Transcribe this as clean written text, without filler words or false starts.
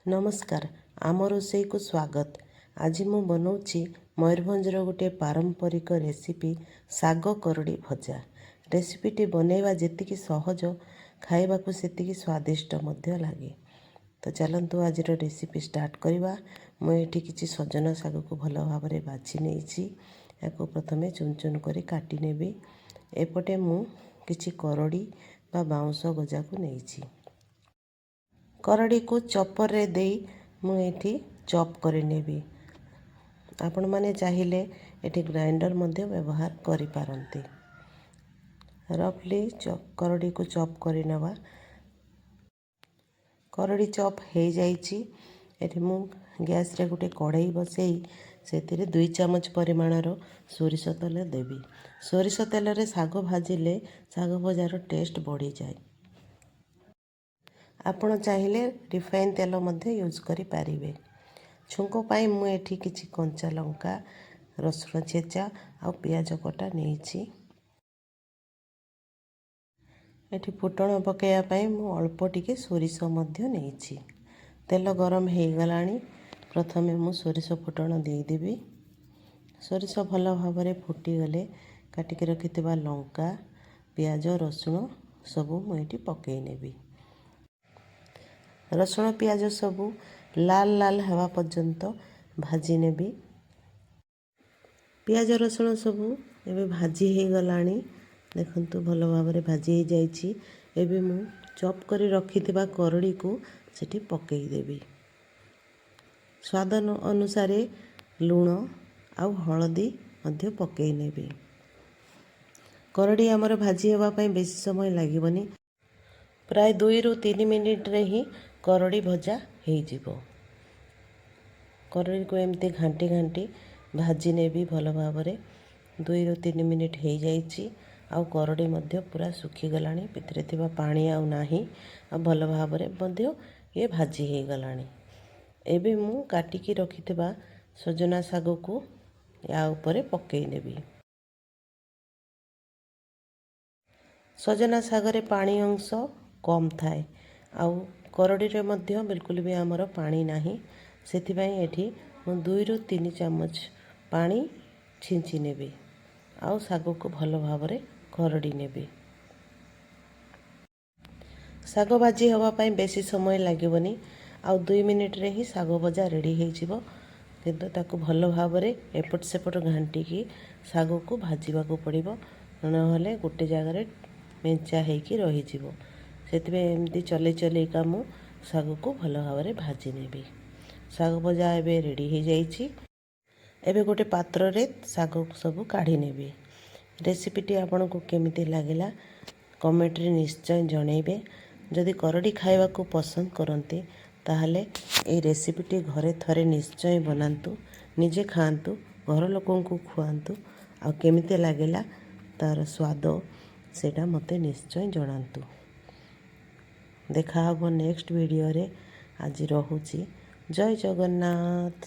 नमस्कार आम रोषे को स्वागत। आज मु बनाऊँगी मयूरभंजर गोटे पारंपरिक रेसिपी साग करड़ी भजा। रेसिपीटी बनैवा जी सहज खाइबा को सेतिकी स्वादिष्ट मध्य लगे। तो चलतु आज रेसिपी स्टार्ट करवा। मुझे किसी सजना साग को भल भाव में बाछि नहीं या प्रथम चुन चुन कर काटी नेबी। एपटे मु किछि करड़ी बा बाउंस गजा को नहीं करड़ी को चॉपर रे देई मुझे चॉप कर नेबी। आपण माने चाहिए एठी ग्राइंडर मध्य व्यवहार करि पारंती। रफली करड़ी को चॉप कर नवा। करड़ी चॉप हो जाइछि। एठी मु गैस रे गोटे कढ़ाई बसई से 2 चामच परिमाणर सोरिष तेल देवी। सोरिष तेल रे साग भाजिले साग भजार टेस्ट बढ़ी जाए। आपण चाहिए रिफाइन तेल मध्य यूज करि पारिबे। छुंको पाई मु एठी किछि कंचा लंका रसुण छेचा आ पियाज कटा नेछि। एठी फुटण पकेया पाई मु अल्प टिके सोरिष मध्य नेछि। तेल गरम हे गलानी। प्रथमे मु सोरिष फुटण देई देबी। सोरिष भल भाव में फुटी गले काटिक रखिथिबा लंका पियाज रसुण सबू मु एठी पकेई नेबी। रसुण पियाज सबू लाल लाल हवा पर्यंत भाजी नेबी। पियाज रसुण सबू एबे भाजी हो गलानी। देखंतु भल भाव में भाजी हो जाइछि। एबे मु चॉप करी रखिथिबा करड़ी को सेठी पकेई देबी। स्वाद अनुसार लूण आउ हळदी मध्य पकेई नेबी। करड़ी हमर भाजी हेबा पई बेसी समय लागिबनी। प्राय 2 ରୁ 3 मिनिट रे ही करड़ी भजा हो जिवो। करड़ी को एमती घांटी घांटी भाजी नेबी भल भाव में। 2 ରୁ 3 मिनिट हो जाइछि। आउ करड़ी मध्य पूरा सुखी गलानी। भितरे थिबा पानी आउ नाही। आ भल भाव में मध्य ये भाजी हो गलानी। एबे मु काटिकी रखिथिबा सजना साग को या ऊपर पकेई नेबी। सजना सागरे पानी अंश कम थाए। आउ करड़ी रे मध्य बिल्कुल भी आमर पानी नाही। सेथिबाई एठी मु 2 ରୁ 3 चामच पानी छिंची नेबी। आउ साग को भल भाव में करड़ी नेबी। साग भाजी हवा पाई बेसी समय लागिबनी। आउ 2 मिनिट रे ही साग भजा रेडी हो जिवो। किंतु ताकू भल भाव में एपट सेपट घांटी की साग को भाजीबा को पड़िबो। नहले गोटे जगह मेंचा हेकी रही जिवो। सेतिबे एमती चले चले का मु साग को भल भाव में भाजी नेबी। साग भजा एबे रेडी हो जाइछि। एबे गोटे पात्र रे साग सब काढ़ी नेबी। रेसिपीटी आपन को केमिति लागिला कमेंट रे निश्चय जणैबे। जदि करड़ी खाइबा को पसंद करते ताहले ए रेसिपीटी घरे थरे निश्चय बनांतु। निजे खांतु घर लोकों को खुआंतु। आ केमिति लागिला तार स्वाद सेटा मते निश्चय जणांतु। देखा हबो नेक्स्ट वीडियो रे। आज रहूची। जय जगन्नाथ।